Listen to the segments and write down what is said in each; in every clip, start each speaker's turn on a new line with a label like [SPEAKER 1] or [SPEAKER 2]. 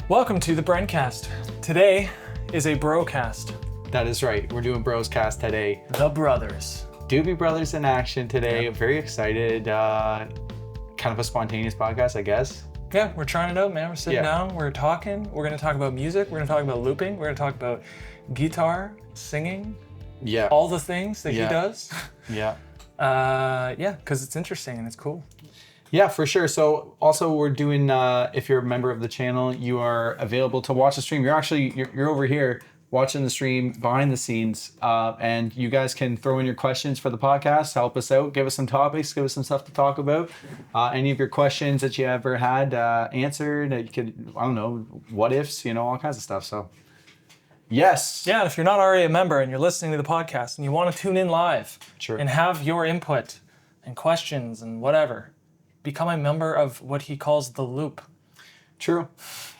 [SPEAKER 1] Welcome to the BRENcast. Today is a brocast.
[SPEAKER 2] That is right. We're doing broscast today.
[SPEAKER 1] The brothers.
[SPEAKER 2] Doobie Brothers in action today.
[SPEAKER 1] Yeah.
[SPEAKER 2] Very excited. Kind of a spontaneous podcast, I guess.
[SPEAKER 1] Yeah, we're trying it out, man. We're sitting down, we're talking. We're going to talk about music. We're going to talk about looping. We're going to talk about guitar, singing,
[SPEAKER 2] Yeah.
[SPEAKER 1] all the things that he does.
[SPEAKER 2] Yeah.
[SPEAKER 1] Because it's interesting and it's cool.
[SPEAKER 2] Yeah, for sure. So also we're doing, if you're a member of the channel, you are available to watch the stream. You're over here watching the stream behind the scenes, and you guys can throw in your questions for the podcast, help us out, give us some topics, give us some stuff to talk about. Any of your questions that you ever had answered, you could, I don't know, what ifs, all kinds of stuff. So yes.
[SPEAKER 1] Yeah, if you're not already a member and you're listening to the podcast and you want to tune in live and have your input and questions and whatever, become a member of what he calls the loop.
[SPEAKER 2] True.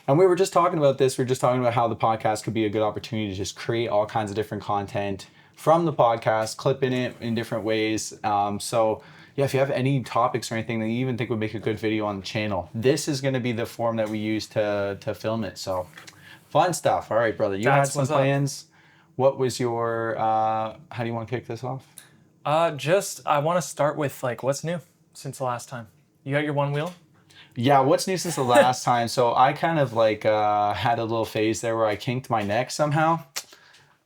[SPEAKER 2] And we were just talking about this. We were just talking about how the podcast could be a good opportunity to just create all kinds of different content from the podcast, clipping it in different ways. So yeah, if you have any topics or anything that you even think would make a good video on the channel, this is going to be the form that we use to film it. So fun stuff. All right, brother. You had some plans. What was your, how do you want to kick this off?
[SPEAKER 1] I want to start with what's new since the last time. You got your one wheel?
[SPEAKER 2] Yeah, what's new since the last time? So I kind of had a little phase there where I kinked my neck somehow.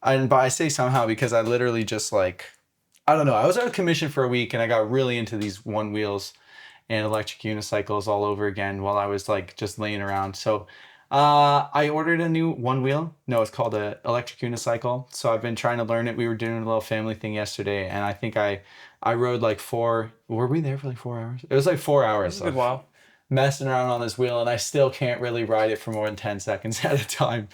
[SPEAKER 2] But I say somehow because I literally just I don't know. I was out of commission for a week and I got really into these one wheels and electric unicycles all over again while I was just laying around. So I ordered a new one wheel. No, it's called an electric unicycle. So I've been trying to learn it. We were doing a little family thing yesterday and I think I rode were we there for 4 hours? It was 4 hours.
[SPEAKER 1] Good while.
[SPEAKER 2] Messing around on this wheel and I still can't really ride it for more than 10 seconds at a time.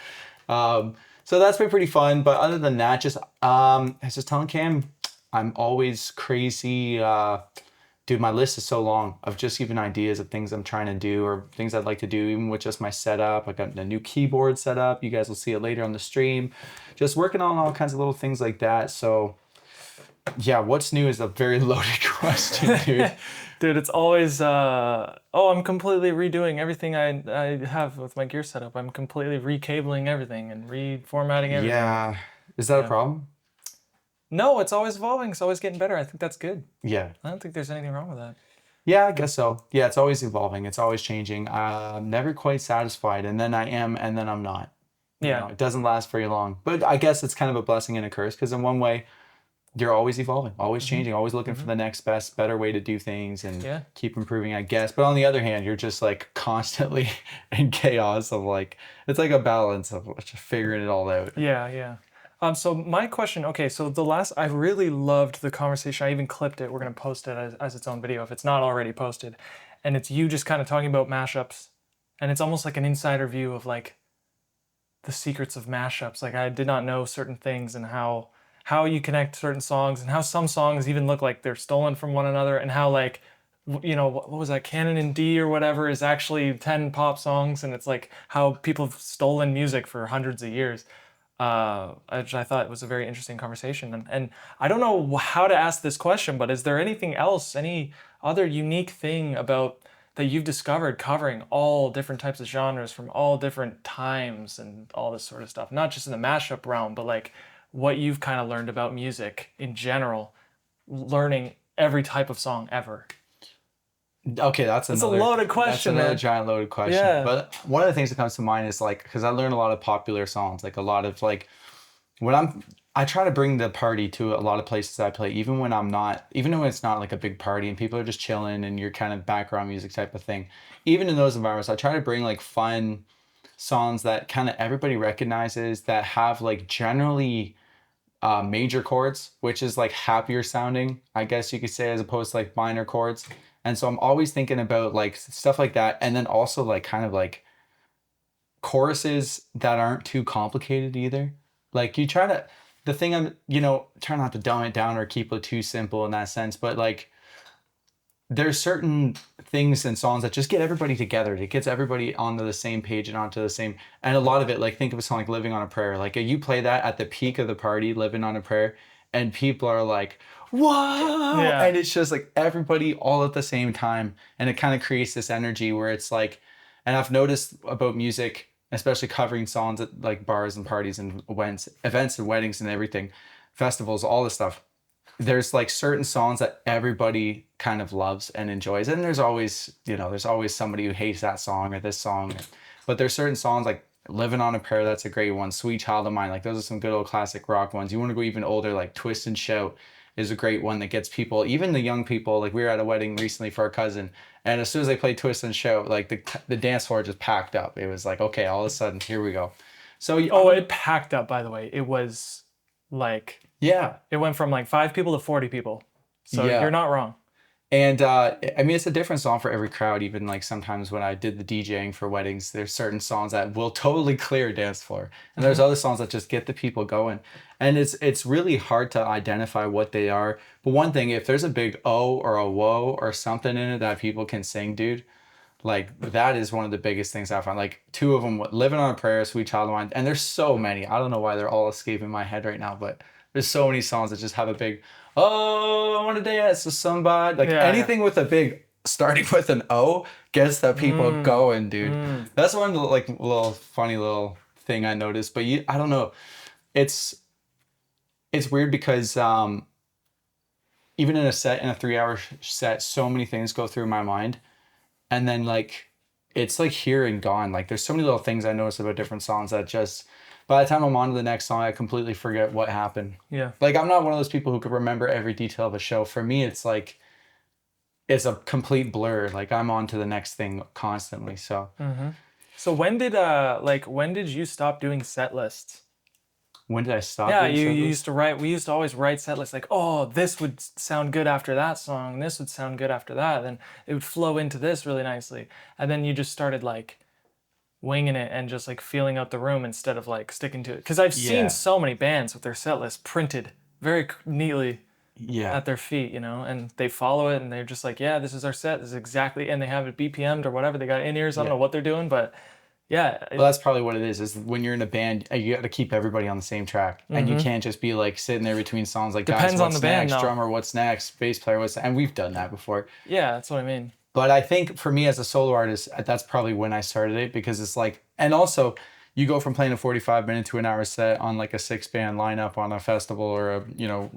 [SPEAKER 2] So that's been pretty fun. But other than that, I was just telling Cam, I'm always crazy. Dude, my list is so long of just even ideas of things I'm trying to do or things I'd like to do, even with just my setup. I got a new keyboard set up. You guys will see it later on the stream. Just working on all kinds of little things like that. So yeah, what's new is a very loaded question, dude.
[SPEAKER 1] Dude, it's always, I'm completely redoing everything I have with my gear setup. I'm completely recabling everything and reformatting everything.
[SPEAKER 2] Yeah. Is that a problem?
[SPEAKER 1] No, it's always evolving. It's always getting better. I think that's good.
[SPEAKER 2] Yeah.
[SPEAKER 1] I don't think there's anything wrong with that.
[SPEAKER 2] Yeah, I guess so. Yeah, it's always evolving. It's always changing. I'm never quite satisfied. And then I am, and then I'm not.
[SPEAKER 1] Yeah.
[SPEAKER 2] It doesn't last very long. But I guess it's kind of a blessing and a curse because in one way, you're always evolving, always changing, always looking for the next best, better way to do things and keep improving, I guess. But on the other hand, you're just constantly in chaos of it's like a balance of just figuring it all out.
[SPEAKER 1] Yeah. So my question, I really loved the conversation. I even clipped it. We're going to post it as its own video if it's not already posted. And it's you just kind of talking about mashups. And it's almost like an insider view of the secrets of mashups. I did not know certain things and how you connect certain songs and how some songs even look like they're stolen from one another and how what was that, Canon in D or whatever is actually 10 pop songs and it's how people have stolen music for hundreds of years. Which I thought was a very interesting conversation. And I don't know how to ask this question, but is there anything else, any other unique thing about that you've discovered covering all different types of genres from all different times and all this sort of stuff? Not just in the mashup realm, but what you've kind of learned about music in general, learning every type of song ever.
[SPEAKER 2] Okay, that's a
[SPEAKER 1] loaded question.
[SPEAKER 2] That's another giant loaded question.
[SPEAKER 1] Yeah.
[SPEAKER 2] But one of the things that comes to mind is because I learned a lot of popular songs, a lot of I try to bring the party to a lot of places I play, even when it's not a big party and people are just chilling and you're kind of background music type of thing. Even in those environments, I try to bring fun songs that kind of everybody recognizes that have generally major chords, which is happier sounding, I guess you could say, as opposed to minor chords. And so I'm always thinking about stuff like that. And then also choruses that aren't too complicated either. You try to, the thing I'm, try not to dumb it down or keep it too simple in that sense, but there's certain things in songs that just get everybody together. It gets everybody onto the same page and onto the same, and a lot of it, think of a song like Living on a Prayer. You play that at the peak of the party, Living on a Prayer, and people are whoa! Yeah. And it's just everybody all at the same time. And it kind of creates this energy where it's and I've noticed about music especially covering songs at like bars and parties and events and weddings and everything, festivals, all this stuff. There's like certain songs that everybody kind of loves and enjoys, and there's always, there's always somebody who hates that song or this song. But there's certain songs like "Living on a Prayer," that's a great one. "Sweet Child of Mine," like those are some good old classic rock ones. You want to go even older, like "Twist and Shout" is a great one that gets people, even the young people. Like we were at a wedding recently for our cousin, and as soon as they played "Twist and Shout," like the dance floor just packed up. It was like, okay, all of a sudden, here we go. So
[SPEAKER 1] it packed up, by the way. It was like,
[SPEAKER 2] yeah,
[SPEAKER 1] it went from like 5 people to 40 people. So
[SPEAKER 2] Yeah.
[SPEAKER 1] you're not wrong.
[SPEAKER 2] And I mean, it's a different song for every crowd. Even like sometimes when I did the DJing for weddings, there's certain songs that will totally clear a dance floor, and there's other songs that just get the people going. And it's really hard to identify what they are. But one thing, if there's a big "oh" or a "whoa" or something in it that people can sing, dude, like that is one of the biggest things I find. Like two of them, "Living on a Prayer," "Sweet Child of Mine," and there's so many. I don't know why they're all escaping my head right now, but there's so many songs that just have a big "oh, I want to dance with somebody." Like anything with a big starting with an "o" gets the people going, dude. That's one like little funny little thing I noticed. But I don't know. It's weird because even in a 3-hour set, so many things go through my mind. And then like it's like here and gone. Like there's so many little things I notice about different songs that just by the time I'm on to the next song, I completely forget what happened.
[SPEAKER 1] Yeah.
[SPEAKER 2] Like I'm not one of those people who could remember every detail of a show. For me, it's like it's a complete blur. Like I'm on to the next thing constantly. So
[SPEAKER 1] So when did you stop doing set lists?
[SPEAKER 2] when did I stop?
[SPEAKER 1] Yeah,
[SPEAKER 2] doing
[SPEAKER 1] you
[SPEAKER 2] set lists?
[SPEAKER 1] used to write. We used to always write set lists like, oh, this would sound good after that song. This would sound good after that. Then it would flow into this really nicely. And then you just started like winging it and just like feeling out the room instead of like sticking to it. Because I've
[SPEAKER 2] Yeah.
[SPEAKER 1] seen so many bands with their set list printed very neatly
[SPEAKER 2] Yeah.
[SPEAKER 1] at their feet, and they follow it and they're just like, yeah, this is our set. This is exactly, and they have it BPM'd or whatever. They got in-ears. I don't know what they're doing, but yeah.
[SPEAKER 2] Well, that's probably what it is when you're in a band, you got to keep everybody on the same track. And you can't just be like sitting there between songs like,
[SPEAKER 1] Depends
[SPEAKER 2] guys,
[SPEAKER 1] on
[SPEAKER 2] what's
[SPEAKER 1] the band,
[SPEAKER 2] next?
[SPEAKER 1] though.
[SPEAKER 2] Drummer, what's next? Bass player, what's And we've done that before.
[SPEAKER 1] Yeah, that's what I mean.
[SPEAKER 2] But I think for me as a solo artist, that's probably when I started it, because it's like, and also you go from playing a 45-minute to an hour set on like a 6-band lineup on a festival or a,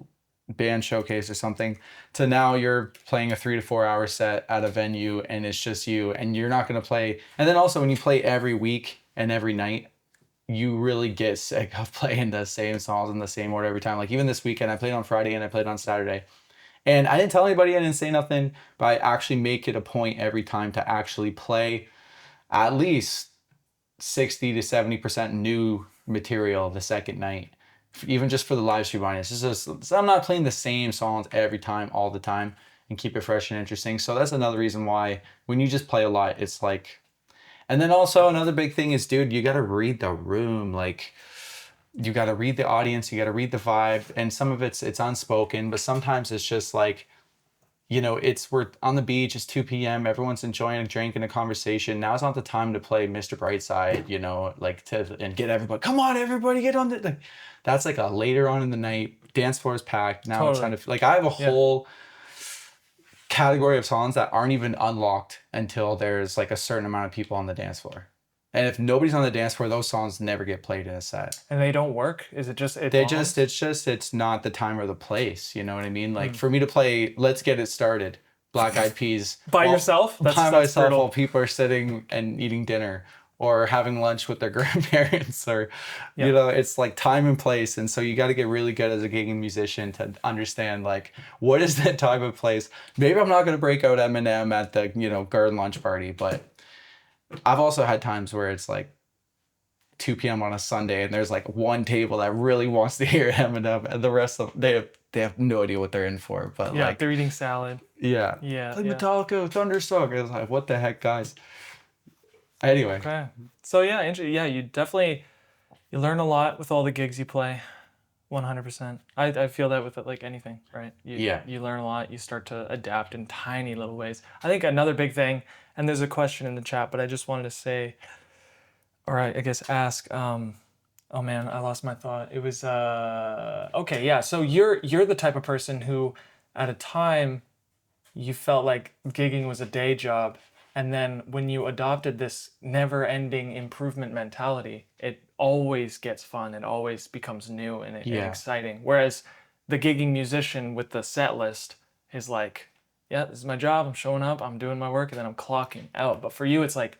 [SPEAKER 2] band showcase or something, to now you're playing a 3 to 4 hour set at a venue and it's just you, and you're not going to play. And then also when you play every week and every night, you really get sick of playing the same songs in the same order every time. Like even this weekend, I played on Friday and I played on Saturday. And I didn't tell anybody, I didn't say nothing, but I actually make it a point every time to actually play at least 60 to 70% new material the second night, even just for the live stream audience. It's just, so I'm not playing the same songs every time, all the time, and keep it fresh and interesting. So that's another reason why when you just play a lot, it's like, and then also another big thing is, dude, you got to read the room. Like, you got to read the audience, you got to read the vibe, and some of it's unspoken, but sometimes it's just like, we're on the beach, it's 2 p.m, everyone's enjoying a drink and a conversation. Now's not the time to play Mr. Brightside, and get everybody, come on, everybody, get on the, that's like a later on in the night, dance floor is packed. Now it's trying to, like, I have a whole category of songs that aren't even unlocked until there's like a certain amount of people on the dance floor. And if nobody's on the dance floor, those songs never get played in a set.
[SPEAKER 1] And they don't work? Is it just
[SPEAKER 2] it's not the time or the place, you know what I mean? Like for me to play Let's Get It Started, Black Eyed Peas
[SPEAKER 1] by yourself?
[SPEAKER 2] By myself brutal. While people are sitting and eating dinner or having lunch with their grandparents, or it's like time and place. And so you got to get really good as a gigging musician to understand like what is that time and place. Maybe I'm not going to break out Eminem at the garden lunch party, but I've also had times where it's like 2 p.m. on a Sunday and there's like one table that really wants to hear Eminem, and the rest of them, they have no idea what they're in for. But like
[SPEAKER 1] they're eating salad.
[SPEAKER 2] Yeah. Like Metallica, Thunderstruck. It's like, what the heck, guys? Anyway.
[SPEAKER 1] Okay. So you learn a lot with all the gigs you play. 100%. I feel that with like anything, right? You learn a lot. You start to adapt in tiny little ways. I think another big thing, and there's a question in the chat, but I just wanted to say, or I guess ask, oh man, I lost my thought. It was, okay, yeah. So you're the type of person who, at a time, you felt like gigging was a day job, And then when you adopted this never-ending improvement mentality, it always gets fun. It always becomes new and
[SPEAKER 2] Yeah.
[SPEAKER 1] exciting. Whereas the gigging musician with the set list is like, yeah, this is my job. I'm showing up. I'm doing my work, and then I'm clocking out. But for you, it's like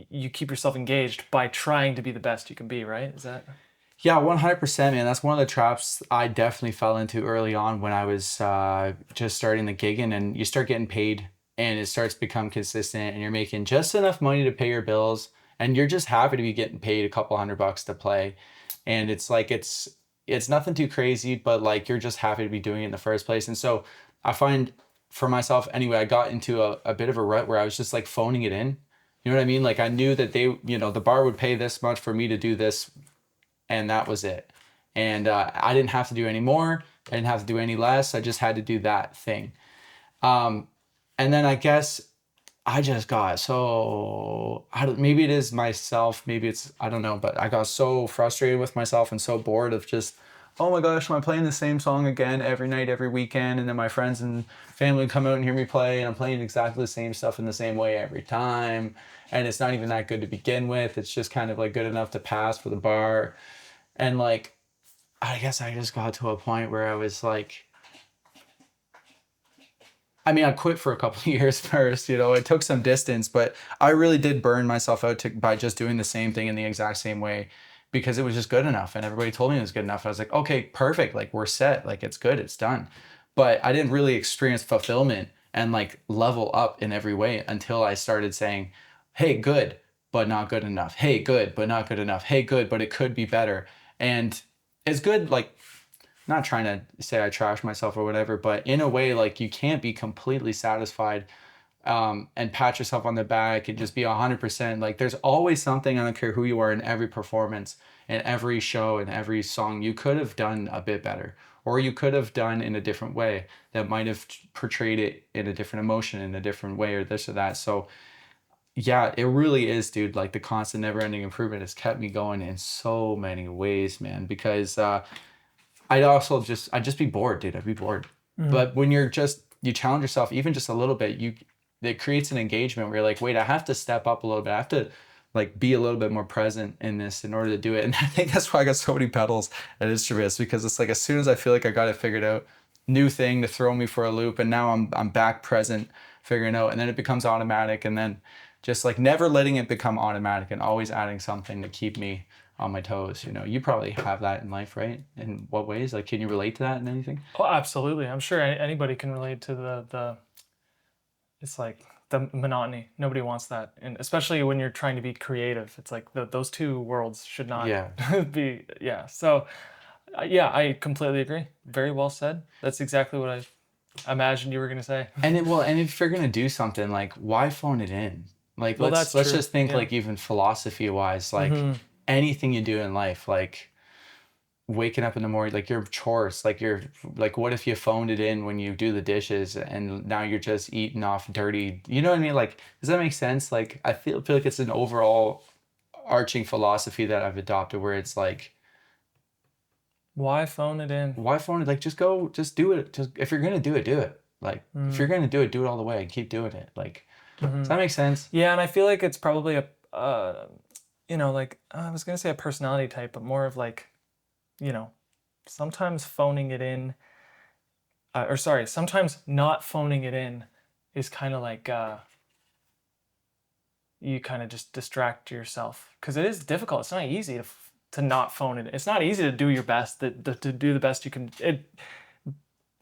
[SPEAKER 1] you keep yourself engaged by trying to be the best you can be, right? Is that?
[SPEAKER 2] Yeah, 100%, man. That's one of the traps I definitely fell into early on when I was just starting the gigging, and you start getting paid and it starts to become consistent and you're making just enough money to pay your bills and you're just happy to be getting paid a couple $100 to play. And it's like it's nothing too crazy, but like you're just happy to be doing it in the first place. And so I find for myself anyway, I got into a bit of a rut where I was just like phoning it in. You know what I mean? Like I knew that they, the bar would pay this much for me to do this, and that was it. And I didn't have to do any more. I didn't have to do any less. I just had to do that thing. And then I guess I just got so, maybe it is myself, maybe it's, I don't know, but I got so frustrated with myself and so bored of just, oh my gosh, am I playing the same song again every night, every weekend? And then my friends and family come out and hear me play, and I'm playing exactly the same stuff in the same way every time. And it's not even that good to begin with. It's just kind of like good enough to pass for the bar. And like, I guess I just got to a point where I was like, I mean, I quit for a couple of years first, it took some distance, but I really did burn myself out by just doing the same thing in the exact same way because it was just good enough. And everybody told me it was good enough. I was like, okay, perfect. Like we're set. Like it's good. It's done. But I didn't really experience fulfillment and like level up in every way until I started saying, hey, good, but not good enough. Hey, good, but not good enough. Hey, good, but it could be better. And it's good, like, not trying to say I trash myself or whatever, but in a way, like you can't be completely satisfied and pat yourself on the back and just be 100%. Like there's always something, I don't care who you are, in every performance, in every show, in every song, you could have done a bit better, or you could have done in a different way that might have portrayed it in a different emotion, in a different way, or this or that. So yeah, it really is, dude. Like the constant never ending improvement has kept me going in so many ways, man, because I'd just be bored, dude. I'd be bored. But when you challenge yourself even just a little bit, it creates an engagement where you're like, wait, I have to step up a little bit. I have to like be a little bit more present in this in order to do it. And I think that's why I got so many pedals and instruments, because it's like as soon as I feel like I got it figured out, new thing to throw me for a loop, and now I'm back present, figuring out, and then it becomes automatic, and then just like never letting it become automatic and always adding something to keep me on my toes. You probably have that in life, right? In what ways? Like, can you relate to that in anything?
[SPEAKER 1] Oh, absolutely. I'm sure anybody can relate to the it's like the monotony. Nobody wants that. And especially when you're trying to be creative, it's like those two worlds should not
[SPEAKER 2] Yeah.
[SPEAKER 1] be, yeah. So, yeah, I completely agree. Very well said. That's exactly what I imagined you were going to say.
[SPEAKER 2] And if you're gonna do something, like, why phone it in? Like,
[SPEAKER 1] Well,
[SPEAKER 2] let's
[SPEAKER 1] that's
[SPEAKER 2] let's
[SPEAKER 1] true.
[SPEAKER 2] just think
[SPEAKER 1] Yeah.
[SPEAKER 2] like even philosophy wise, like anything you do in life, like waking up in the morning, like your chores, like what if you phoned it in when you do the dishes and now you're just eating off dirty, you know what I mean? Like, does that make sense? Like, I feel like it's an overall arching philosophy that I've adopted where it's like,
[SPEAKER 1] Why phone it in?
[SPEAKER 2] why phone it? Like, just do it. Just if you're gonna do it, do it. Like, if you're gonna do it all the way and keep doing it. Like, does that make sense?
[SPEAKER 1] Yeah, and I feel like it's probably like I was gonna say a personality type, but more of like, sometimes phoning it in, or sorry, sometimes not phoning it in is kind of like you kind of just distract yourself because it is difficult. It's not easy to not phone it. It's not easy to do your best, to do the best you can.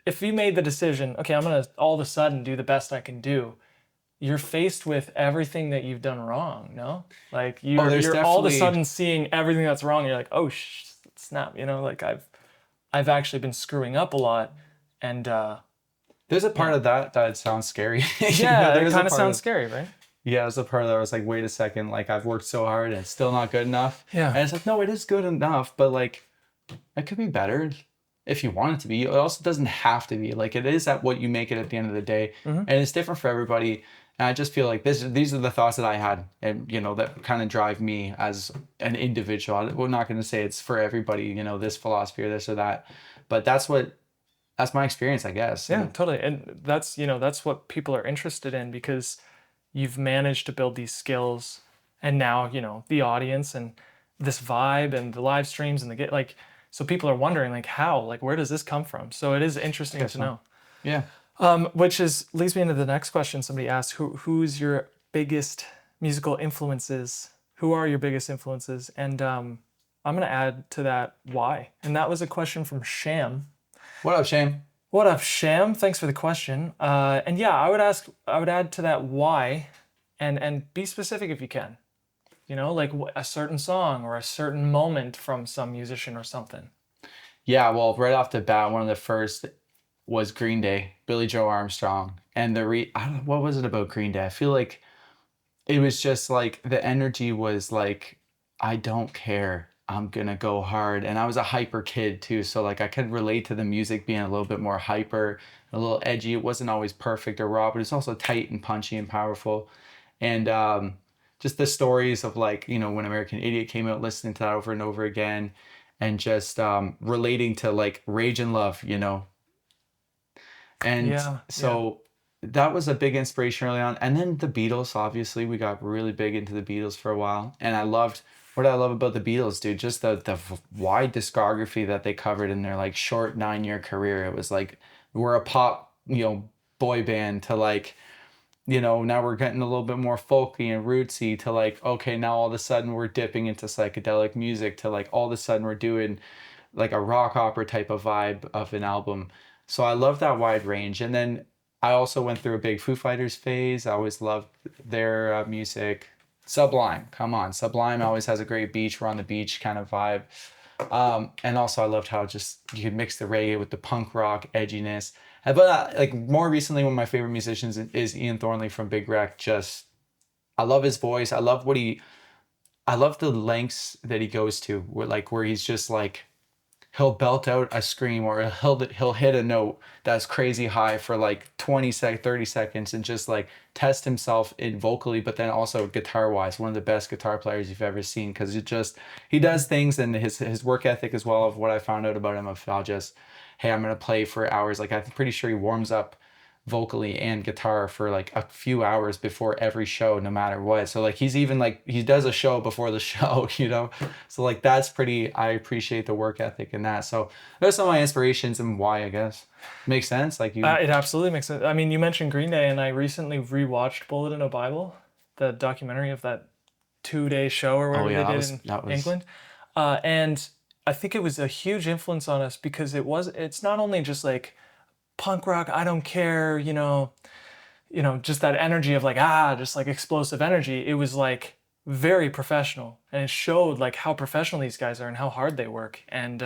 [SPEAKER 1] If you made the decision, okay, I'm gonna all of a sudden do the best I can do, you're faced with everything that you've done wrong, no? Like you're all of a sudden seeing everything that's wrong. And you're like, oh snap, like I've actually been screwing up a lot, and
[SPEAKER 2] There's a part of that sounds scary.
[SPEAKER 1] yeah, it kind of sounds scary, right?
[SPEAKER 2] Yeah, there's a part that I was like, wait a second, like I've worked so hard and it's still not good enough.
[SPEAKER 1] Yeah.
[SPEAKER 2] And it's like, no, it is good enough, but like it could be better if you want it to be. It also doesn't have to be. Like, it is at what you make it at the end of the day. And it's different for everybody. And I just feel like these are the thoughts that I had, and that kind of drive me as an individual. We're not going to say it's for everybody, this philosophy or this or that, but that's my experience, I guess.
[SPEAKER 1] Yeah, totally. And that's what people are interested in, because you've managed to build these skills, and now, you know, the audience and this vibe and the live streams and like, so people are wondering like how, like, where does this come from? So it is interesting to know.
[SPEAKER 2] Yeah.
[SPEAKER 1] Which leads me into the next question. Somebody asked, who's your biggest musical influences? Who are your biggest influences? And I'm gonna add to that why. And that was a question from Sham.
[SPEAKER 2] What up, Shane?
[SPEAKER 1] What up, Sham? Thanks for the question. And yeah, I would add to that why, and be specific if you can. You know, like a certain song or a certain moment from some musician or something.
[SPEAKER 2] Yeah, well, right off the bat, one of the first was Green Day, Billy Joe Armstrong. And I don't know, what was it about Green Day? I feel like it was just like the energy was like, I don't care. I'm gonna go hard. And I was a hyper kid too. So like I could relate to the music being a little bit more hyper, a little edgy. It wasn't always perfect or raw, but it's also tight and punchy and powerful. And just the stories of like, you know, when American Idiot came out, listening to that over and over again, and just relating to like Rage and Love, you know. And so that was a big inspiration early on. And then the Beatles, obviously, we got really big into the Beatles for a while. And what I love about the Beatles, dude, just the wide discography that they covered in their like short 9-year career. It was like, we're a pop, you know, boy band to like, you know, now we're getting a little bit more folky and rootsy to like, okay, now all of a sudden we're dipping into psychedelic music to like all of a sudden we're doing like a rock opera type of vibe of an album. So I love that wide range. And then I also went through a big Foo Fighters phase. I always loved their music. Sublime, come on. Sublime always has a great beach. We're on the beach kind of vibe. And also I loved how just you could mix the reggae with the punk rock edginess. But like more recently, one of my favorite musicians is Ian Thornley from Big Wreck. Just, I love his voice. I love I love the lengths that he goes to where he's just like, he'll belt out a scream or he'll hit a note that's crazy high for like 30 seconds and just like test himself in vocally, but then also guitar wise, one of the best guitar players you've ever seen. Cause he does things, and his work ethic as well, of what I found out about him, of how just, hey, I'm going to play for hours. Like I'm pretty sure he warms up vocally and guitar for like a few hours before every show, no matter what. So like he's even like, he does a show before the show, you know. So like I appreciate the work ethic in that. So those are some of my inspirations and why, I guess. Makes sense. Like
[SPEAKER 1] it absolutely makes sense. I mean, you mentioned Green Day, and I recently rewatched Bullet in a Bible, the documentary of that 2-day show or whatever they did in England. And I think it was a huge influence on us because it's not only just like punk rock, I don't care, you know, just that energy of like, just like explosive energy. It was like very professional, and it showed like how professional these guys are and how hard they work. And,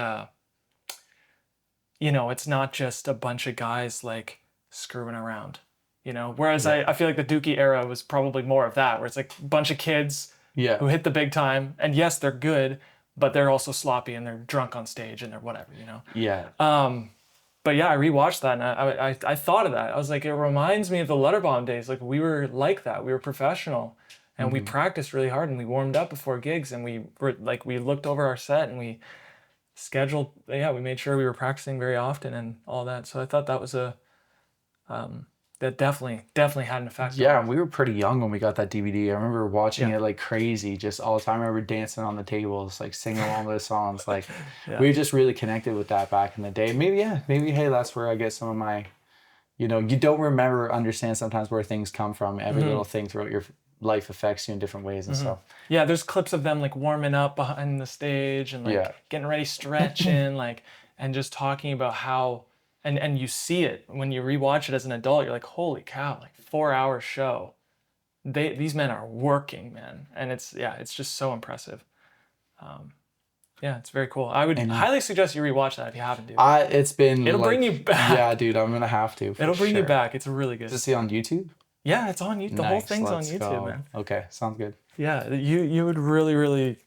[SPEAKER 1] you know, it's not just a bunch of guys like screwing around, you know, whereas I feel like the Dookie era was probably more of that, where it's like a bunch of kids who hit the big time, and yes, they're good, but they're also sloppy and they're drunk on stage and they're whatever, you know?
[SPEAKER 2] Yeah.
[SPEAKER 1] But yeah, I rewatched that, and I thought of that. I was like, it reminds me of the Letterbomb days. Like we were like that. We were professional, and we practiced really hard, and we warmed up before gigs, and we looked over our set, and we scheduled. Yeah, we made sure we were practicing very often and all that. So I thought that was that definitely had an effect.
[SPEAKER 2] Yeah, and we were pretty young when we got that DVD. I remember watching it like crazy, just all the time. I remember dancing on the tables, like singing along with the songs. Like we just really connected with that back in the day. Maybe hey, that's where I get some of my, you know, you don't understand sometimes where things come from. Every little thing throughout your life affects you in different ways and stuff.
[SPEAKER 1] Yeah, there's clips of them like warming up behind the stage and like getting ready, stretching, like, and just talking about how. And you see it when you rewatch it as an adult. You're like, holy cow! Like 4-hour show. These men are working, man, and it's just so impressive. It's very cool. I would highly suggest you rewatch that if you haven't, dude.
[SPEAKER 2] It'll
[SPEAKER 1] bring you back.
[SPEAKER 2] Yeah, dude, I'm gonna have to.
[SPEAKER 1] It'll bring you back. It's really good.
[SPEAKER 2] Is it on YouTube?
[SPEAKER 1] Yeah, it's on YouTube. The whole thing's on YouTube, man.
[SPEAKER 2] Okay, sounds good.
[SPEAKER 1] Yeah, you would really.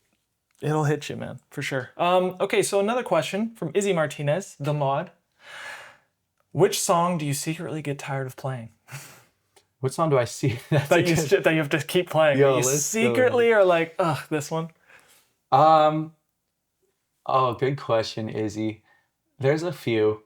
[SPEAKER 1] It'll hit you, man, for sure. Okay, so another question from Izzy Martinez, the mod. Which song do you secretly get tired of playing?
[SPEAKER 2] What song do I see
[SPEAKER 1] that you have to keep playing? You secretly are like, ugh, this one?
[SPEAKER 2] Oh, good question, Izzy. There's a few.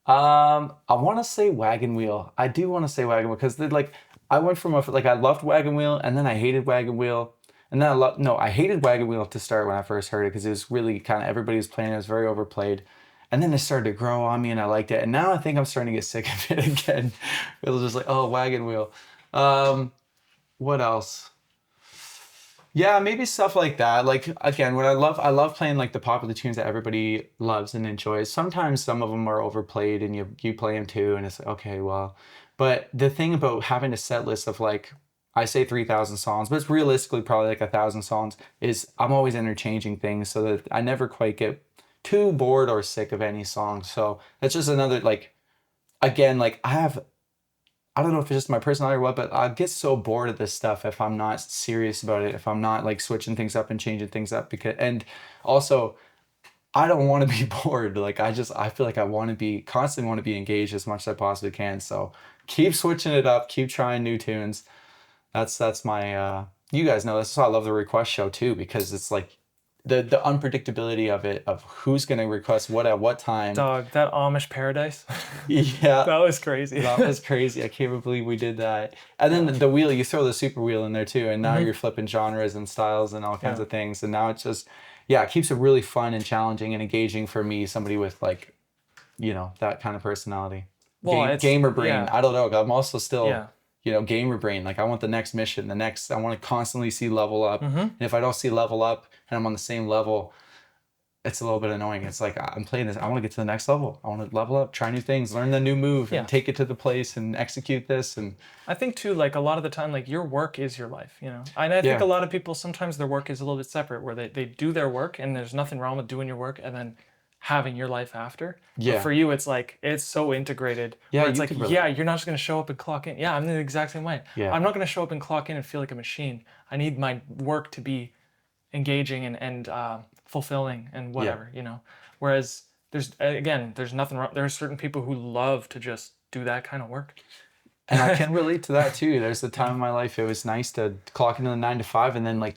[SPEAKER 2] I want to say Wagon Wheel. I do want to say Wagon Wheel because like I went from like I loved Wagon Wheel, and then I hated Wagon Wheel, and then I hated Wagon Wheel to start when I first heard it because it was really kind of everybody was playing it. It was very overplayed, and then it started to grow on me, and I liked it. And now I think I'm starting to get sick of it again. It was just like, oh, Wagon Wheel. What else? Yeah, maybe stuff like that. Like again, what I love playing like the popular tunes that everybody loves and enjoys. Sometimes some of them are overplayed and you play them too, and it's like, okay, well. But the thing about having a set list of like I say 3,000 songs, but it's realistically probably like 1,000 songs, is I'm always interchanging things so that I never quite get too bored or sick of any song. So that's just another like again, like I don't know if it's just my personality or what, but I get so bored of this stuff if I'm not serious about it, if I'm not like switching things up and changing things up because and also I don't want to be bored. Like I feel like I want to be constantly want to be engaged as much as I possibly can. So keep switching it up, keep trying new tunes. That's my you guys know that's why I love the request show too, because it's like the unpredictability of it, of who's gonna request what at what time.
[SPEAKER 1] Dog, that Amish paradise.
[SPEAKER 2] Yeah.
[SPEAKER 1] That was crazy.
[SPEAKER 2] That was crazy. I can't believe we did that. And then the wheel, you throw the super wheel in there too, and now you're flipping genres and styles and all kinds of things. And now it's just, yeah, it keeps it really fun and challenging and engaging for me, somebody with like, you know, that kind of personality.
[SPEAKER 1] Well,
[SPEAKER 2] Gamer brain.
[SPEAKER 1] yeah.
[SPEAKER 2] I don't know. I'm also still,
[SPEAKER 1] Yeah.
[SPEAKER 2] you know, gamer brain. Like I want the next mission, I want to constantly see level up. And if I don't see level up and I'm on the same level, it's a little bit annoying. It's like I'm playing this. I want to get to the next level. I want to level up, try new things, learn the new move, and take it to the place and execute this. And
[SPEAKER 1] I think too, like a lot of the time, like your work is your life, you know. And I think a lot of people sometimes their work is a little bit separate, where they do their work and there's nothing wrong with doing your work and then having your life after.
[SPEAKER 2] Yeah.
[SPEAKER 1] But for you, it's like it's so integrated.
[SPEAKER 2] Yeah,
[SPEAKER 1] where it's
[SPEAKER 2] you
[SPEAKER 1] like
[SPEAKER 2] could really-
[SPEAKER 1] yeah, you're not just gonna show up and clock in. Yeah, I'm the exact same way.
[SPEAKER 2] Yeah.
[SPEAKER 1] I'm not gonna show up and clock in and feel like a machine. I need my work to be engaging and fulfilling and whatever, you know. Whereas there's nothing wrong. There are certain people who love to just do that kind of work.
[SPEAKER 2] And I can relate to that too. There's a time in my life it was nice to clock into the 9 to 5, and then like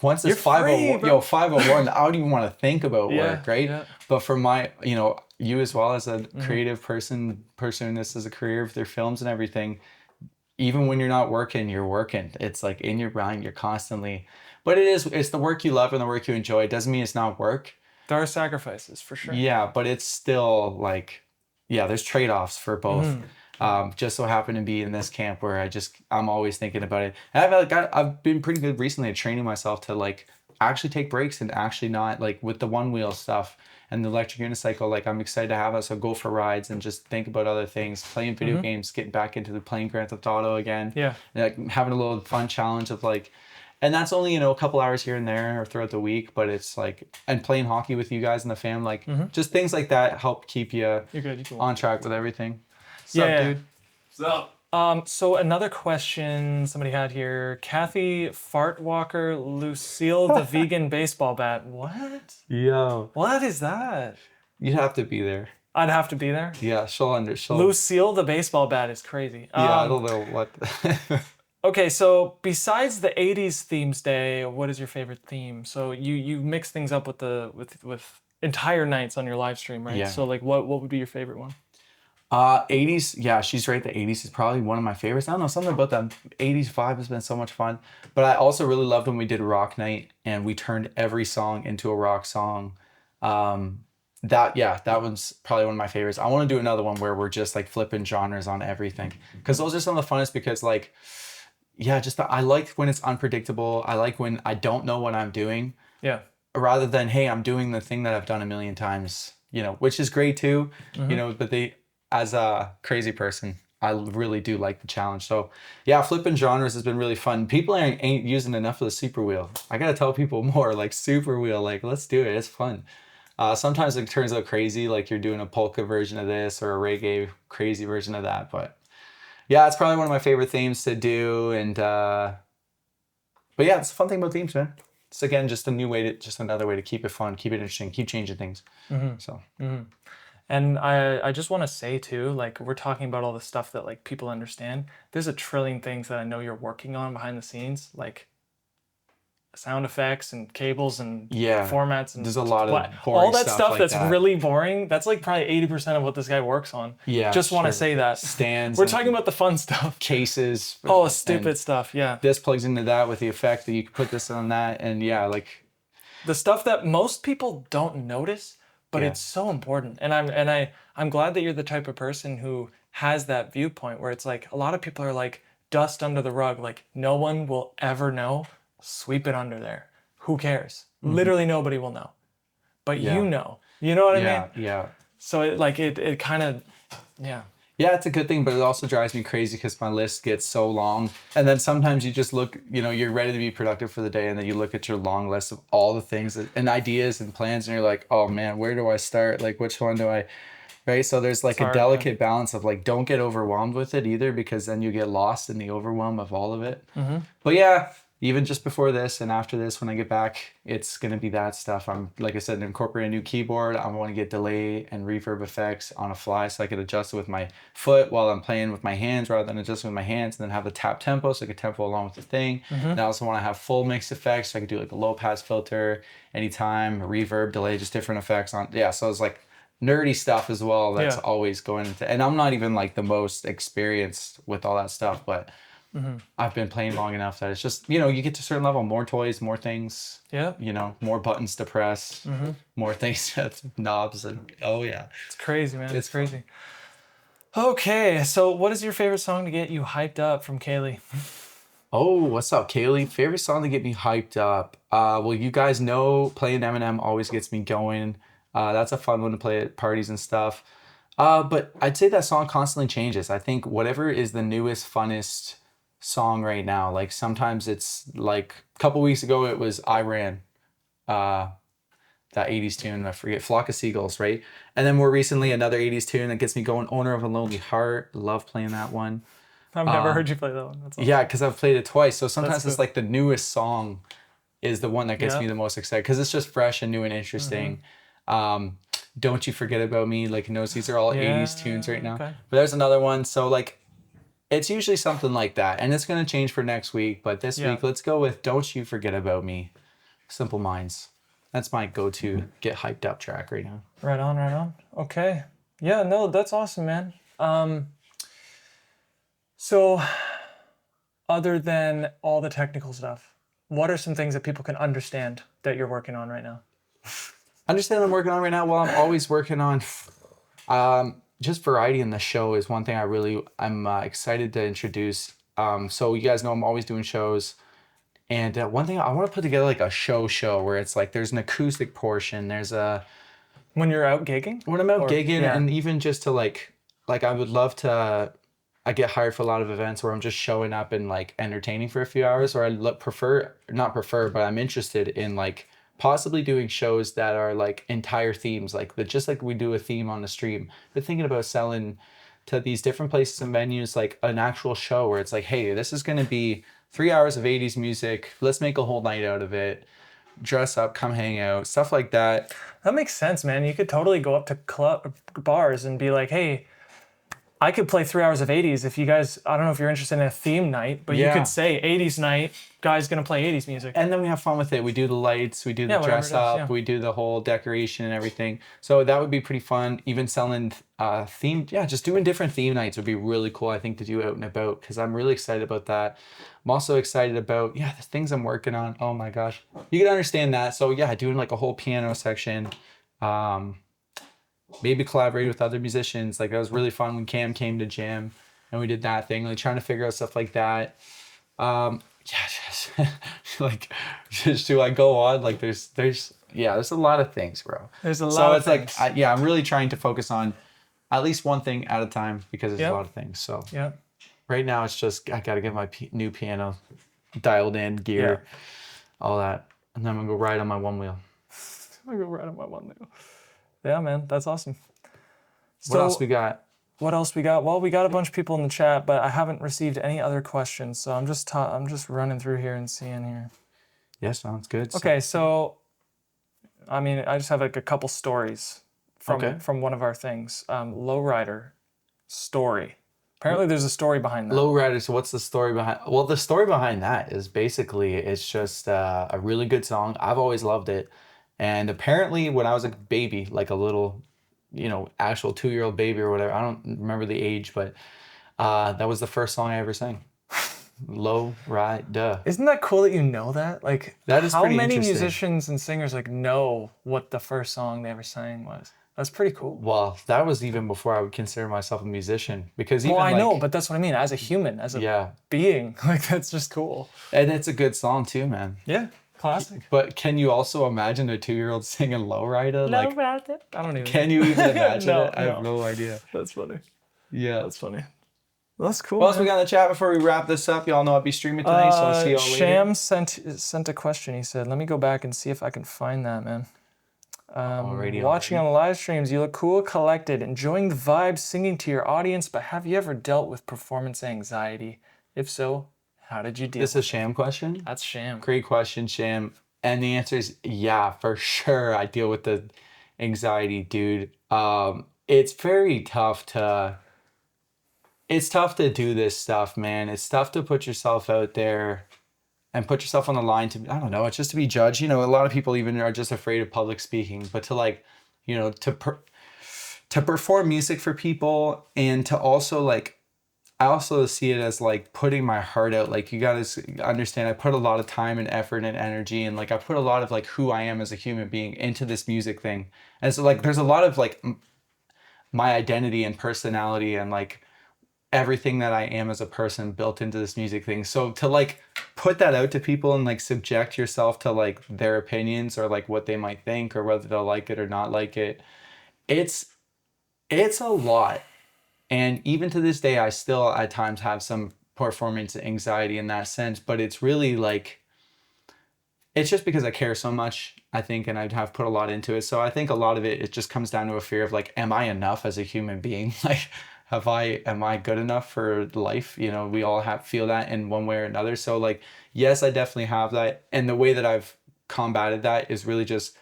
[SPEAKER 2] once it's 5:01, 5:01, I don't even want to think about work, right? Yeah. But for my, you know, you as well as a creative person pursuing this as a career with their films and everything, even when you're not working, you're working. It's like in your mind, you're constantly. But it's the work you love and the work you enjoy. It doesn't mean it's not work.
[SPEAKER 1] There are sacrifices for sure.
[SPEAKER 2] Yeah, but it's still like, yeah, there's trade-offs for both. Just so happen to be in this camp where I'm always thinking about it. And I've been pretty good recently at training myself to like actually take breaks and actually not like with the one wheel stuff and the electric unicycle. Like I'm excited to have us go for rides and just think about other things, playing video games, getting back into the playing Grand Theft Auto again.
[SPEAKER 1] Yeah.
[SPEAKER 2] And, like having a little fun challenge of like, and that's only, you know, a couple hours here and there or throughout the week, but it's like, and playing hockey with you guys and the fam, like just things like that help keep you on track with everything.
[SPEAKER 1] Dude?
[SPEAKER 3] What's up?
[SPEAKER 1] So another question somebody had here, Kathy Fartwalker Lucille the vegan baseball bat. What?
[SPEAKER 2] Yo.
[SPEAKER 1] What is that?
[SPEAKER 2] You'd have to be there.
[SPEAKER 1] I'd have to be there.
[SPEAKER 2] Yeah, she'll
[SPEAKER 1] Lucille the baseball bat is crazy.
[SPEAKER 2] Yeah, I don't know what.
[SPEAKER 1] Okay, so besides the 80s themes day, what is your favorite theme? So you mix things up with entire nights on your live stream, right?
[SPEAKER 2] Yeah.
[SPEAKER 1] So like what would be your favorite one?
[SPEAKER 2] 80s, yeah, she's right. The 80s is probably one of my favorites. I don't know, something about that 80s vibe has been so much fun. But I also really loved when we did Rock Night and we turned every song into a rock song. That one's probably one of my favorites. I want to do another one where we're just like flipping genres on everything, because those are some of the funnest. Because like, yeah, I like when it's unpredictable. I like when I don't know what I'm doing.
[SPEAKER 1] Yeah.
[SPEAKER 2] Rather than, hey, I'm doing the thing that I've done a million times, you know, which is great too, you know, but as a crazy person, I really do like the challenge. So yeah, flipping genres has been really fun. People ain't using enough of the super wheel. I got to tell people more, like super wheel, like let's do it. It's fun. Sometimes it turns out crazy, like you're doing a polka version of this or a reggae crazy version of that. But yeah, it's probably one of my favorite themes to do. And but yeah, it's a fun thing about themes, man. It's again just another way to keep it fun, keep it interesting, keep changing things. So.
[SPEAKER 1] And I just want to say too, like we're talking about all the stuff that like people understand. There's a trillion things that I know you're working on behind the scenes. Like sound effects and cables and
[SPEAKER 2] Yeah.
[SPEAKER 1] formats and
[SPEAKER 2] There's a lot of
[SPEAKER 1] what-
[SPEAKER 2] boring
[SPEAKER 1] all that
[SPEAKER 2] stuff
[SPEAKER 1] stuff
[SPEAKER 2] like
[SPEAKER 1] that's
[SPEAKER 2] that.
[SPEAKER 1] really boring. That's like probably 80% of what this guy works on.
[SPEAKER 2] Yeah,
[SPEAKER 1] Just want to
[SPEAKER 2] sure.
[SPEAKER 1] say that.
[SPEAKER 2] Stands
[SPEAKER 1] We're
[SPEAKER 2] and
[SPEAKER 1] talking about the fun stuff.
[SPEAKER 2] cases.
[SPEAKER 1] Oh,
[SPEAKER 2] and
[SPEAKER 1] stupid stuff. Yeah.
[SPEAKER 2] this plugs into that with the effect that you can put this on that, and yeah, like
[SPEAKER 1] The stuff that most people don't notice, but
[SPEAKER 2] Yeah.
[SPEAKER 1] it's so important. And I'm glad that you're the type of person who has that viewpoint where it's like a lot of people are like dust under the rug, like no one will ever know. Sweep it under there. Who cares? Literally nobody will know. But
[SPEAKER 2] Yeah.
[SPEAKER 1] you know. You know what I mean?
[SPEAKER 2] yeah.
[SPEAKER 1] So it kind of yeah.
[SPEAKER 2] Yeah, it's a good thing, but it also drives me crazy because my list gets so long. And then sometimes you just look, you're ready to be productive for the day, and then you look at your long list of all the things and ideas and plans, and you're like, oh man, where do I start? Like, which one do I, right? So there's like
[SPEAKER 1] Hard,
[SPEAKER 2] a delicate balance of like, don't get overwhelmed with it either, because then you get lost in the overwhelm of all of it. But yeah, even just before this and after this, when I get back, it's going to be that stuff. I'm, like I said, incorporating a new keyboard. I want to get delay and reverb effects on a fly so I could adjust it with my foot while I'm playing with my hands rather than adjusting with my hands, and then have the tap tempo so I could tempo along with the thing. And I also want to have full mix effects so I could do like a low pass filter anytime, reverb, delay, just different effects on. Yeah, so it's like nerdy stuff as well that's
[SPEAKER 1] Yeah.
[SPEAKER 2] always going into, and I'm not even like the most experienced with all that stuff, but I've been playing long enough that it's just, you get to a certain level, more toys, more things,
[SPEAKER 1] Yeah.
[SPEAKER 2] more buttons to press, more things, knobs, and oh yeah.
[SPEAKER 1] It's crazy, man. It's
[SPEAKER 2] It's
[SPEAKER 1] crazy. Okay, so what is your favorite song to get you hyped up from 𝗕𝗥𝗘𝗡𝗰?
[SPEAKER 2] Oh, what's up, Kaylee? Favorite song to get me hyped up? Well, you guys know playing Eminem always gets me going. That's a fun one to play at parties and stuff. But I'd say that song constantly changes. I think whatever is the newest, funnest song right now. Like sometimes it's like a couple weeks ago it was I Ran, that 80s tune, I forget, Flock of Seagulls, right? And then more recently another 80s tune that gets me going, Owner of a Lonely Heart. Love playing that one.
[SPEAKER 1] I've never heard you play that one. That's awesome.
[SPEAKER 2] Yeah, because I've played it twice. So sometimes
[SPEAKER 1] That's
[SPEAKER 2] it's like the newest song is the one that gets
[SPEAKER 1] Yeah.
[SPEAKER 2] me the most excited because it's just fresh and new and interesting. Don't You Forget About Me, like knows these are all 80s tunes right now.
[SPEAKER 1] okay.
[SPEAKER 2] But there's another one. So like it's usually something like that. And it's gonna change for next week. But this
[SPEAKER 1] Yeah.
[SPEAKER 2] week, let's go with Don't You Forget About Me. Simple Minds. That's my go-to get hyped up track right now.
[SPEAKER 1] Right on, right on. Okay. Yeah, no, that's awesome, man. So other than all the technical stuff, what are some things that people can understand that you're working on right now?
[SPEAKER 2] Understand what I'm working on right now. Well, I'm always working on just variety in the show is one thing I'm excited to introduce. So you guys know I'm always doing shows. And one thing I want to put together like a show where it's like there's an acoustic portion. There's a
[SPEAKER 1] When you're out gigging?
[SPEAKER 2] when I'm out
[SPEAKER 1] Or-
[SPEAKER 2] gigging,
[SPEAKER 1] yeah.
[SPEAKER 2] and even just to like I would love to. I get hired for a lot of events where I'm just showing up and like entertaining for a few hours, or not prefer, but I'm interested in like possibly doing shows that are like entire themes, like just like we do a theme on the stream. But thinking about selling to these different places and venues like an actual show where it's like, hey, this is gonna be 3 hours of 80s music. Let's make a whole night out of it. Dress up, come hang out, stuff like that.
[SPEAKER 1] That makes sense, man. You could totally go up to bars and be like, hey, I could play 3 hours of 80s if you guys, I don't know if you're interested in a theme night, but you
[SPEAKER 2] Yeah.
[SPEAKER 1] could say 80s night, guy's gonna play 80s music.
[SPEAKER 2] And then we have fun with it. We do the lights, we do the
[SPEAKER 1] Yeah, whatever
[SPEAKER 2] dress
[SPEAKER 1] it is,
[SPEAKER 2] up,
[SPEAKER 1] yeah.
[SPEAKER 2] we do the whole decoration and everything. So that would be pretty fun. Even selling themed, yeah, just doing different theme nights would be really cool, I think, to do out and about, because I'm really excited about that. I'm also excited about, the things I'm working on. Oh my gosh. You can understand that. So yeah, doing like a whole piano section. Maybe collaborate with other musicians. Like that was really fun when Cam came to jam and we did that thing, like trying to figure out stuff like that. Just like, just do I go on? Like there's a lot of things, bro.
[SPEAKER 1] There's a lot
[SPEAKER 2] So
[SPEAKER 1] of
[SPEAKER 2] it's
[SPEAKER 1] things.
[SPEAKER 2] like, I'm really trying to focus on at least one thing at a time because there's
[SPEAKER 1] Yep.
[SPEAKER 2] a lot of things. So
[SPEAKER 1] Yeah.
[SPEAKER 2] right now it's just, I got to get my new piano dialed in, gear, all that. And then I'm going to go ride on my one wheel.
[SPEAKER 1] I go right on my one wheel. Yeah, man, that's awesome.
[SPEAKER 2] What else we got?
[SPEAKER 1] What else we got? Well, we got a bunch of people in the chat, but I haven't received any other questions, so I'm just running through here and seeing here.
[SPEAKER 2] Yeah, sounds good.
[SPEAKER 1] Okay, so I mean, I just have like a couple stories from
[SPEAKER 2] Okay.
[SPEAKER 1] from one of our things. Lowrider story. Apparently there's a story behind that.
[SPEAKER 2] Lowrider, so what's the story behind? Well, the story behind that is basically it's just a really good song. I've always loved it. And apparently when I was a baby, like a little, actual 2-year-old baby or whatever, I don't remember the age, but that was the first song I ever sang. Low Rider.
[SPEAKER 1] Isn't that cool that you know that? Like,
[SPEAKER 2] That is
[SPEAKER 1] how
[SPEAKER 2] pretty
[SPEAKER 1] many
[SPEAKER 2] interesting.
[SPEAKER 1] musicians and singers like know what the first song they ever sang was? That's pretty cool.
[SPEAKER 2] Well, that was even before I would consider myself a musician, because even
[SPEAKER 1] Well, I know, but that's what I mean. As a human, as a being, like, that's just cool.
[SPEAKER 2] And it's a good song too, man.
[SPEAKER 1] Yeah, classic.
[SPEAKER 2] But can you also imagine a 2-year-old singing Lowrider? Like,
[SPEAKER 1] I don't even.
[SPEAKER 2] can you even imagine
[SPEAKER 1] No,
[SPEAKER 2] it? I have no idea.
[SPEAKER 1] That's funny.
[SPEAKER 2] Yeah.
[SPEAKER 1] That's funny. That's cool.
[SPEAKER 2] What else we got in the chat before we wrap this up? Y'all know I'll be streaming tonight, so I'll see y'all later.
[SPEAKER 1] Sham sent a question. He said, "Let me go back and see if I can find that, man." Watching on the live streams, you look cool, collected, enjoying the vibe, singing to your audience. But have you ever dealt with performance anxiety? If so, how did you deal?
[SPEAKER 2] This is a Sham question.
[SPEAKER 1] That's Sham.
[SPEAKER 2] Great question, Sham. And the answer is yeah, for sure. I deal with the anxiety, dude. It's very tough to. It's tough to do this stuff, man. It's tough to put yourself out there and put yourself on the line to, I don't know, it's just to be judged. A lot of people even are just afraid of public speaking, but to to perform music for people, and to also I also see it as putting my heart out. Like, you gotta understand, I put a lot of time and effort and energy, and I put a lot of who I am as a human being into this music thing. And so there's a lot of my identity and personality and everything that I am as a person built into this music thing. So to put that out to people and subject yourself to their opinions or what they might think or whether they'll like it or not like it, it's a lot. And even to this day, I still at times have some performance anxiety in that sense, but it's really it's just because I care so much, I think, and I have put a lot into it. So I think a lot of it just comes down to a fear of am I enough as a human being? Am I good enough for life? We all feel that in one way or another. So yes, I definitely have that. And the way that I've combated that is really just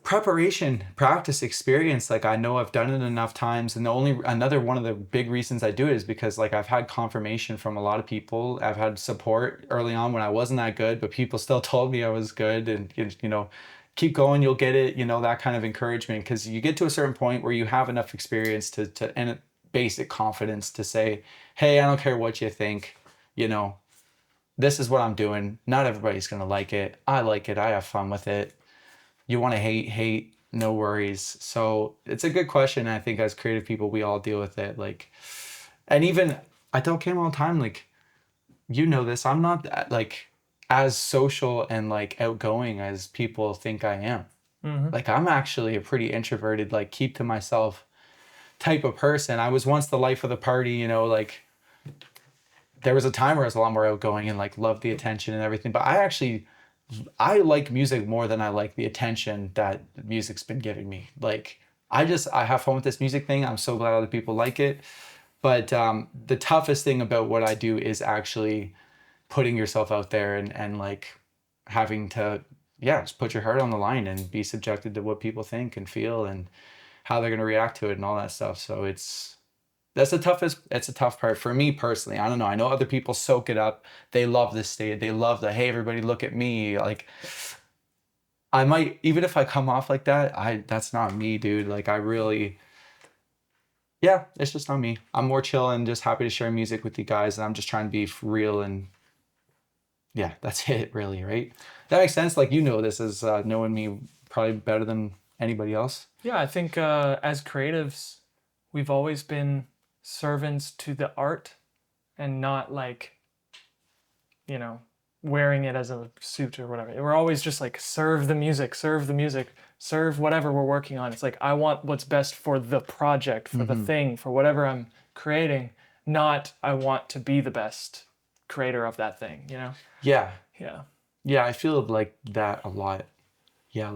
[SPEAKER 2] preparation, practice, experience. I know I've done it enough times. And another one of the big reasons I do it is because I've had confirmation from a lot of people. I've had support early on when I wasn't that good, but people still told me I was good, and keep going, you'll get it, that kind of encouragement, because you get to a certain point where you have enough experience and basic confidence to say, hey, I don't care what you think, this is what I'm doing. Not everybody's going to like it. I like it. I have fun with it. You want to hate, no worries. So it's a good question. I think as creative people, we all deal with it. And even I tell Cam all the time, this, I'm not as social and outgoing as people think I am. Mm-hmm. I'm actually a pretty introverted, keep to myself type of person. I was once the life of the party, there was a time where I was a lot more outgoing and loved the attention and everything. But I like music more than I like the attention that music's been giving me. I have fun with this music thing. I'm so glad other people like it. But the toughest thing about what I do is actually putting yourself out there and having to, just put your heart on the line and be subjected to what people think and feel and how they're going to react to it and all that stuff. So it's a tough part for me personally. I don't know. I know other people soak it up. They love this state. They love the, hey, everybody look at me. I might, even if I come off like that, that's not me, dude. I really, it's just not me. I'm more chill and just happy to share music with you guys. And I'm just trying to be real, and that's it really, right? That makes sense. This is knowing me probably better than anybody else.
[SPEAKER 1] Yeah, I think as creatives, we've always been servants to the art and not wearing it as a suit or whatever. We're always just serve the music, serve whatever we're working on. It's I want what's best for the project, for the thing, for whatever I'm creating, not I want to be the best creator of that thing,
[SPEAKER 2] Yeah.
[SPEAKER 1] Yeah.
[SPEAKER 2] Yeah, I feel that a lot. Yeah,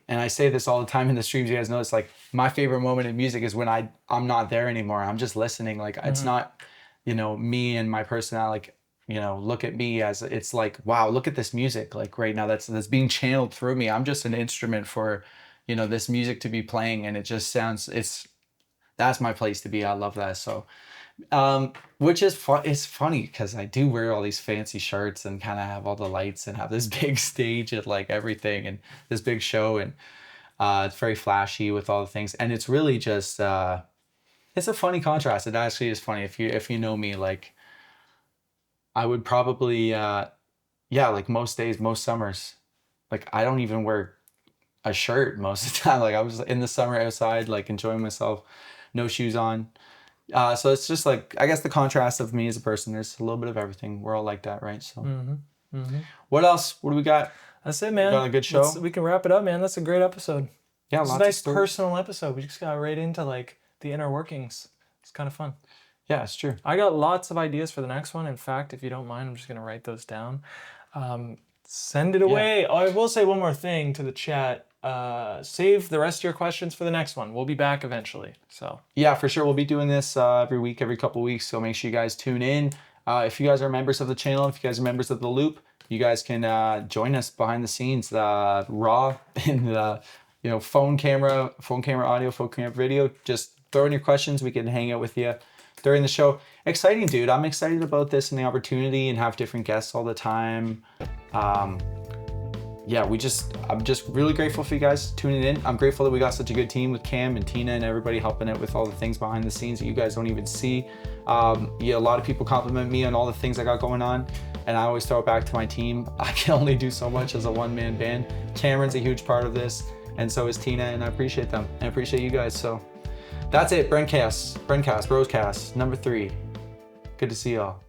[SPEAKER 2] I say this all the time in the streams. You guys know it's my favorite moment in music is when I'm not there anymore. I'm just listening. It's not, me and my personality. Look at me as it's wow, look at this music. Right now that's being channeled through me. I'm just an instrument for, this music to be playing, and it just sounds. That's my place to be. I love that. So, Which is fun. It's funny because I do wear all these fancy shirts and kind of have all the lights and have this big stage and like everything and this big show, and it's very flashy with all the things, and it's really just it's a funny contrast. It actually is funny if you know me. Like I would probably yeah, like most days, most summers, like I don't even wear a shirt most of the time. Like I was in the summer outside, like enjoying myself, no shoes on. So it's just like, I guess the contrast of me as a person, there's a little bit of everything. We're all like that, right? So what else? What do we got?
[SPEAKER 1] That's it, man.
[SPEAKER 2] Got a good show?
[SPEAKER 1] We can wrap it up, man. That's a great episode.
[SPEAKER 2] Yeah,
[SPEAKER 1] It's a
[SPEAKER 2] lots of
[SPEAKER 1] nice
[SPEAKER 2] stories.
[SPEAKER 1] personal episode. We just got right into like the inner workings. It's kind of fun.
[SPEAKER 2] Yeah, it's true.
[SPEAKER 1] I got lots of ideas for the next one. In fact, if you don't mind, I'm just gonna write those down. Send it away. Oh, I will say one more thing to the chat. Save the rest of your questions for the next one. We'll be back eventually. So
[SPEAKER 2] Yeah, for sure. We'll be doing this every week, every couple weeks. So make sure you guys tune in. If you guys are members of the channel, if you guys are members of the Loop, you guys can join us behind the scenes, raw in the phone camera audio, phone camera video. Just throw in your questions. We can hang out with you during the show. Exciting, dude. I'm excited about this and the opportunity and have different guests all the time. Yeah, I'm just really grateful for you guys tuning in. I'm grateful that we got such a good team with Cam and Tina and everybody helping out with all the things behind the scenes that you guys don't even see. Yeah, a lot of people compliment me on all the things I got going on, and I always throw it back to my team. I can only do so much as a one-man band. Cameron's a huge part of this, and so is Tina, and I appreciate them. And I appreciate you guys. So that's it, BRENcast, BRENcast, BROscast, number 3. Good to see y'all.